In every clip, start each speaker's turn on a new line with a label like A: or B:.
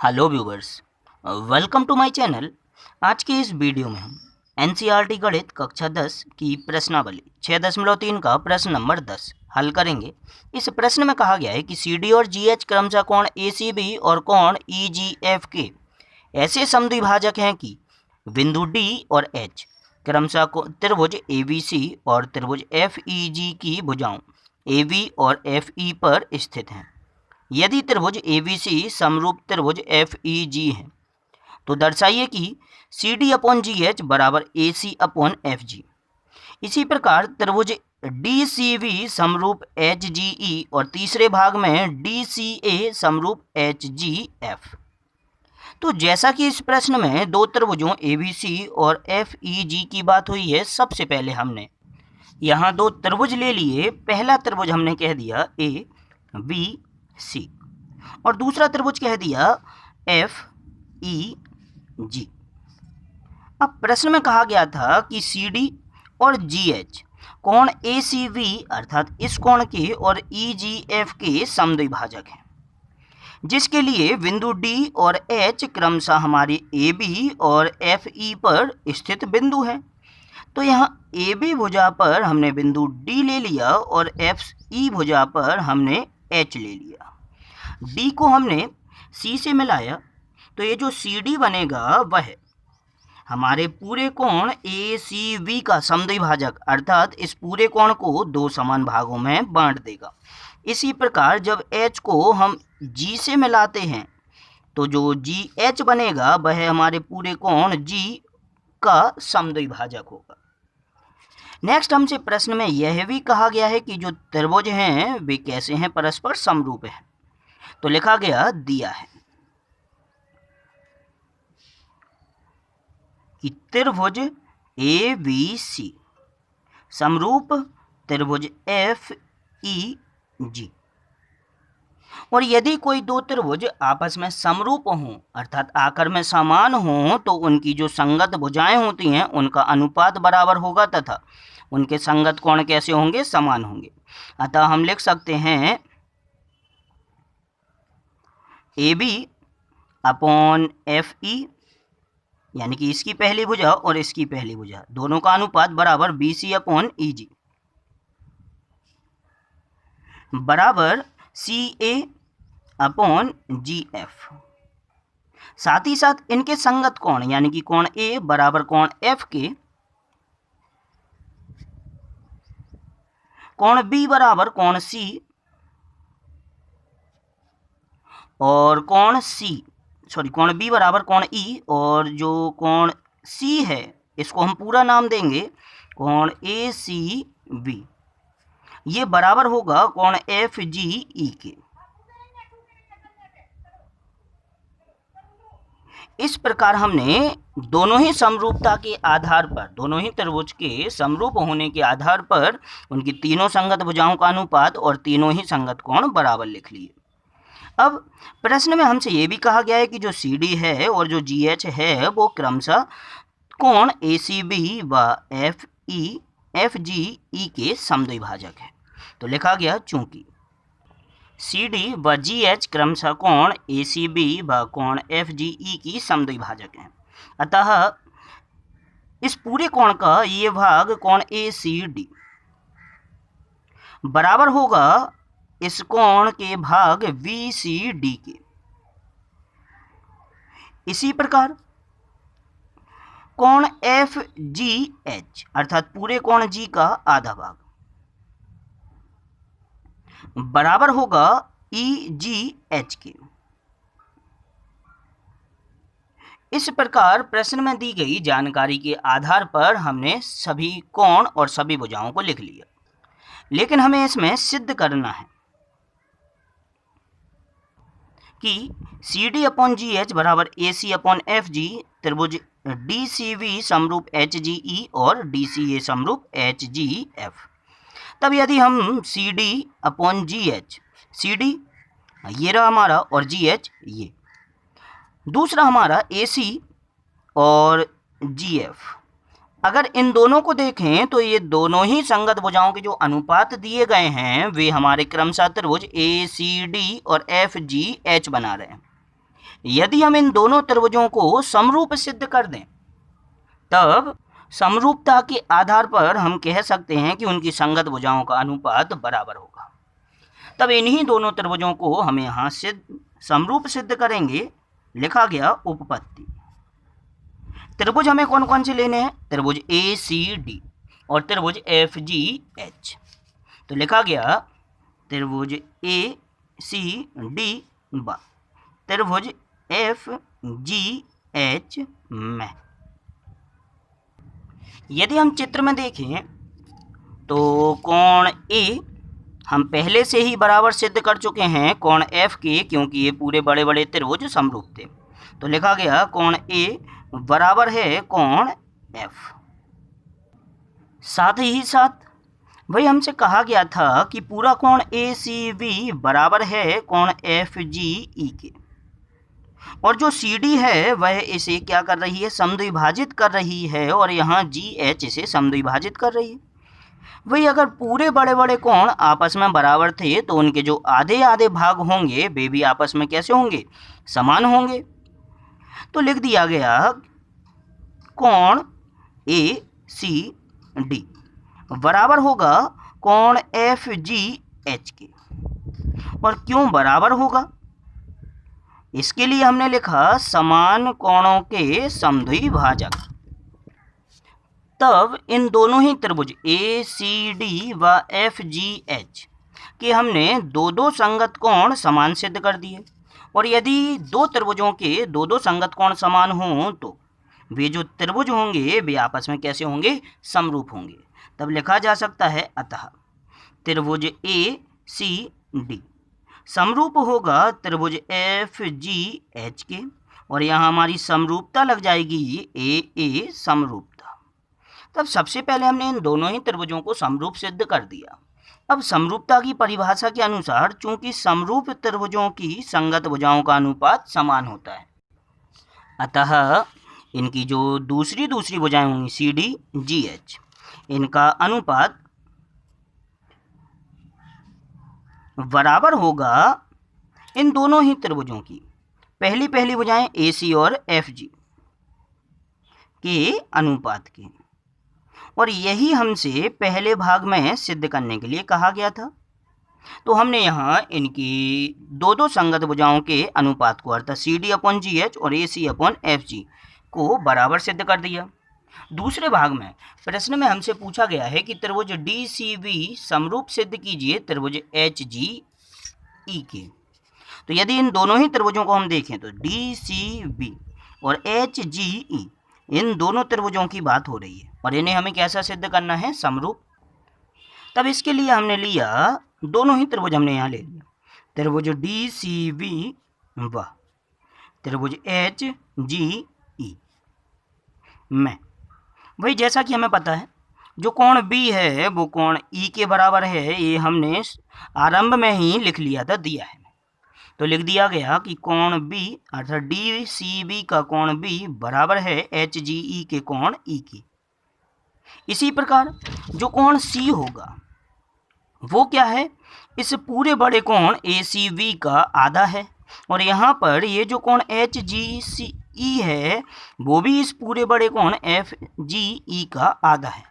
A: Hello viewers, welcome to my channel. आज के इस वीडियो में हम एनसीईआरटी गणित कक्षा 10 की प्रश्नावली 6.3 का प्रश्न नंबर 10 हल करेंगे। इस प्रश्न में कहा गया है कि सी डी और जी एच क्रमशः कोण ए सी बी और कोण ई जी एफ के ऐसे समद्विभाजक हैं कि बिंदु डी और एच क्रमशः त्रिभुज ए बी सी और त्रिभुज एफ ई जी की भुजाओं ए बी और एफ ई पर स्थित हैं। यदि त्रिभुज एबीसी समरूप त्रिभुज एफ ई जी है तो दर्शाइए कि C D upon G H बराबर A C upon F G. इसी प्रकार त्रिभुज डी सी बी समरूप एच जी ई और तीसरे भाग में डी सी ए समरूप एच जी एफ। तो जैसा कि इस प्रश्न में दो त्रिभुजों ए बी सी और एफ ई जी की बात हुई है, सबसे पहले हमने यहाँ दो त्रिभुज ले लिए। पहला त्रिभुज हमने कह दिया ए बी सी और दूसरा त्रिभुज कह दिया एफ ई जी। अब प्रश्न में कहा गया था कि सी डी और जी एच कोण ए सी बी अर्थात इस कोण के और ई जी एफ के समद्विभाजक हैं, जिसके लिए बिंदु डी और एच क्रमशः हमारे ए बी और एफ ई पर स्थित बिंदु हैं। तो यहाँ ए बी भुजा पर हमने बिंदु डी ले लिया और एफ ई भुजा पर हमने एच ले लिया। डी को हमने सी से मिलाया तो ये जो सी डी बनेगा वह हमारे पूरे कोण ए सी बी का समद्विभाजक अर्थात इस पूरे कोण को दो समान भागों में बांट देगा। इसी प्रकार जब एच को हम जी से मिलाते हैं तो जो जी एच बनेगा वह हमारे पूरे कोण जी का समद्विभाजक होगा। नेक्स्ट हमसे प्रश्न में यह भी कहा गया है कि जो त्रिभुज हैं वे कैसे हैं, परस्पर समरूप हैं। तो लिखा गया दिया है कि त्रिभुज ए बी सी समरूप त्रिभुज एफ ई जी। और यदि कोई दो त्रिभुज आपस में समरूप हों अर्थात आकार में समान हों तो उनकी जो संगत भुजाएं होती हैं उनका अनुपात बराबर होगा तथा उनके संगत कोण कैसे होंगे, समान होंगे। अतः हम लिख सकते हैं A B upon F E यानी कि इसकी पहली भुजा और इसकी पहली भुजा दोनों का अनुपात बराबर बी सी अपॉन ई जी बराबर सी ए अपॉन जी एफ। साथ ही साथ इनके संगत कोण यानी कि कोण ए बराबर कोण एफ के, कोण बी बराबर कोण सी और कोण बी बराबर कोण ई और जो कोण सी है इसको हम पूरा नाम देंगे कोण ए सी बी। ये बराबर होगा कोण एफ जी ई के। इस प्रकार हमने दोनों ही समरूपता के आधार पर, दोनों ही त्रिभुज के समरूप होने के आधार पर उनकी तीनों संगत भुजाओं का अनुपात और तीनों ही संगत कोण बराबर लिख लिए। अब प्रश्न में हमसे ये भी कहा गया है कि जो सी डी है और जो जी एच है वो क्रमशः कोण ए सी बी व एफ जी ई के समद्विभाजक है। तो लिखा गया चूंकि सी डी व जी एच क्रमशः कोण ए सी बी व कोण एफ जी ई की समद्विभाजक हैं, अतः इस पूरे कोण का ये भाग कोण ए सी डी बराबर होगा इस कोण के भाग वी सी डी के। इसी प्रकार कोण एफ जी एच अर्थात पूरे कोण जी का आधा भाग बराबर होगा ई जी एच के। इस प्रकार प्रश्न में दी गई जानकारी के आधार पर हमने सभी कोण और सभी भुजाओं को लिख लिया, लेकिन हमें इसमें सिद्ध करना है कि C D upon G H बराबर A C upon F G त्रिभुज डी सी बी समरूप एच जी ई और डी सी ए समरूप एच जी एफ। तब यदि हम C D upon G H, C D ये रहा हमारा और जी एच ये, दूसरा हमारा ए सी और जी एफ, अगर इन दोनों को देखें तो ये दोनों ही संगत भुजाओं के जो अनुपात दिए गए हैं वे हमारे क्रमशः त्रिभुज ए सी डी और एफ जी एच बना रहे हैं। यदि हम इन दोनों त्रिभुजों को समरूप सिद्ध कर दें, तब समरूपता के आधार पर हम कह सकते हैं कि उनकी संगत भुजाओं का अनुपात बराबर होगा। तब इन्हीं दोनों त्रिभुजों को हम यहाँ समरूप सिद्ध करेंगे। लिखा गया उपपत्ति। त्रिभुज हमें कौन कौन से लेने हैं? त्रिभुज ACD और त्रिभुज FGH। तो लिखा गया त्रिभुज ACD व त्रिभुज FGH में। यदि हम चित्र में देखें तो कोण A हम पहले से ही बराबर सिद्ध कर चुके हैं कोण F के, क्योंकि ये पूरे बड़े बड़े त्रिभुज समरूप थे। तो लिखा गया कोण A बराबर है कोण F। साथ ही साथ भाई हमसे कहा गया था कि पूरा कोण ACB बराबर है कोण FGE के, और जो CD है वह इसे क्या कर रही है? समद्विभाजित कर रही है, और यहाँ GH इसे समद्विभाजित कर रही है। वही अगर पूरे बड़े बड़े कोण आपस में बराबर थे तो उनके जो आधे आधे भाग होंगे वे भी आपस में कैसे होंगे? समान होंगे। तो लिख दिया गया कोण ACD बराबर होगा कोण FGH के। और क्यों बराबर होगा? इसके लिए हमने लिखा समान कोणों के समद्विभाजक। तब इन दोनों ही त्रिभुज ACD व FGH के हमने दो दो संगत कोण समान सिद्ध कर दिए। और यदि दो त्रिभुजों के दो दो संगत कोण समान हों तो वे जो त्रिभुज होंगे वे आपस में कैसे होंगे? समरूप होंगे। तब लिखा जा सकता है अतः त्रिभुज ACD समरूप होगा त्रिभुज FGH के, और यहाँ हमारी समरूपता लग जाएगी AA समरूपता। तब सबसे पहले हमने इन दोनों ही त्रिभुजों को समरूप सिद्ध कर दिया। अब समरूपता की परिभाषा के अनुसार चूंकि समरूप त्रिभुजों की संगत भुजाओं का अनुपात समान होता है, अतः इनकी जो दूसरी भुजाएं होंगी CD GH, इनका अनुपात बराबर होगा इन दोनों ही त्रिभुजों की पहली भुजाएं AC और FG के अनुपात के। और यही हमसे पहले भाग में सिद्ध करने के लिए कहा गया था। तो हमने यहाँ इनकी दो दो संगत भुजाओं के अनुपात को अर्थात CD/GH और AC/FG को बराबर सिद्ध कर दिया। दूसरे भाग में प्रश्न में हमसे पूछा गया है कि त्रिभुज DCB समरूप सिद्ध कीजिए त्रिभुज HGE के। तो यदि इन दोनों ही त्रिभुजों को हम देखें तो DCB और HGE इन दोनों त्रिभुजों की बात हो रही है, और इन्हें हमें कैसा सिद्ध करना है? समरूप। तब इसके लिए हमने लिया दोनों ही त्रिभुज हमने यहाँ ले लिया, त्रिभुज DCB व त्रिभुज HGE में। वही जैसा कि हमें पता है जो कोण B है वो कोण E के बराबर है, ये हमने आरंभ में ही लिख लिया था, दिया है। तो लिख दिया गया कि कोण B अर्थात DCB का कोण B बराबर है HGE के कोण E की। इसी प्रकार जो कोण C होगा वो क्या है? इस पूरे बड़े कोण ACB का आधा है, और यहाँ पर ये जो कोण HGCE है वो भी इस पूरे बड़े कोण FGE का आधा है।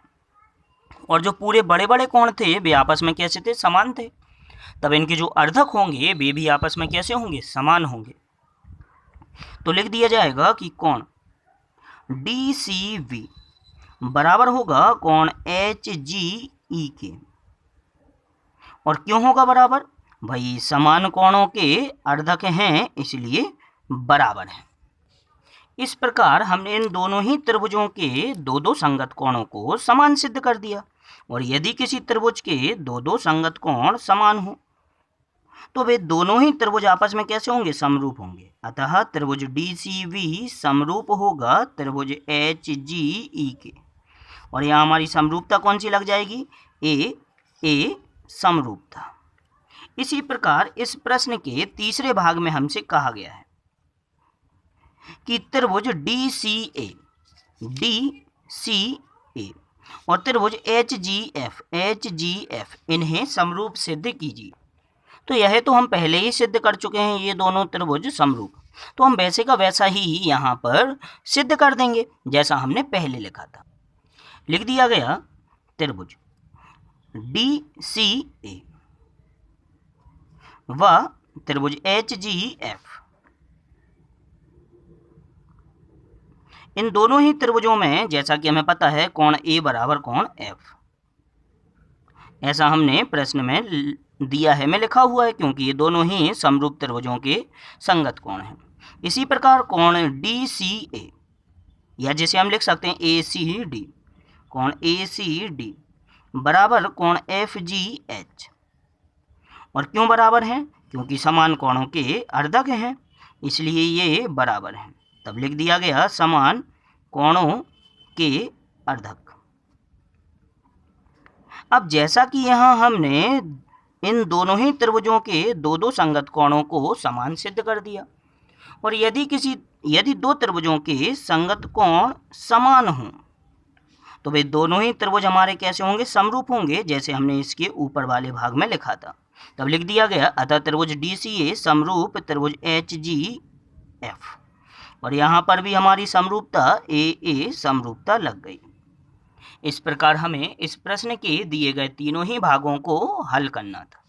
A: और जो पूरे बड़े बड़े कोण थे वे आपस में कैसे थे? समान थे। तब इनके जो अर्धक होंगे वे भी आपस में कैसे होंगे? समान होंगे। तो लिख दिया जाएगा कि कोण DCB बराबर होगा कोण HGE के। और क्यों होगा बराबर? भाई समान कोणों के अर्धक हैं इसलिए बराबर है। इस प्रकार हमने इन दोनों ही त्रिभुजों के दो दो संगत कोणों को समान सिद्ध कर दिया। और यदि किसी त्रिभुज के दो दो संगत कोण समान हो तो वे दोनों ही त्रिभुज आपस में कैसे होंगे? समरूप होंगे। अतः त्रिभुज DCB समरूप होगा त्रिभुज HGE के, और यहाँ हमारी समरूपता कौन सी लग जाएगी? A समरूपता। इसी प्रकार इस प्रश्न के तीसरे भाग में हमसे कहा गया है कि त्रिभुज DCA और त्रिभुज HGF इन्हें समरूप सिद्ध कीजिए। तो यह तो हम पहले ही सिद्ध कर चुके हैं, ये दोनों त्रिभुज समरूप, तो हम वैसे का वैसा ही यहाँ पर सिद्ध कर देंगे जैसा हमने पहले लिखा था। लिख दिया गया त्रिभुज DCA व त्रिभुज HGF, इन दोनों ही त्रिभुजों में जैसा कि हमें पता है कोण A बराबर कोण F, ऐसा हमने प्रश्न में दिया है, में लिखा हुआ है, क्योंकि ये दोनों ही समरूप त्रिभुजों के संगत कोण हैं। इसी प्रकार कोण DCA, या जिसे हम लिख सकते हैं ACD, कोण ACD बराबर कोण FGH, और क्यों बराबर हैं? क्योंकि समान कोणों के अर्धक हैं, इसलिए ये बराबर हैं। तब लिख दिया गया समान कोणों के अर्धक। अब जैसा कि यहाँ हमने इन दोनों ही त्रिभुजों के दो दो संगत कोणों को समान सिद्ध कर दिया, और यदि दो त्रिभुजों के संगत कोण समान हों तो वे दोनों ही त्रिभुज हमारे कैसे होंगे? समरूप होंगे, जैसे हमने इसके ऊपर वाले भाग में लिखा था। तब लिख दिया गया अतः त्रिभुज DCA समरूप त्रिभुज HGF, और यहाँ पर भी हमारी समरूपता AA समरूपता लग गई। इस प्रकार हमें इस प्रश्न के दिए गए तीनों ही भागों को हल करना था।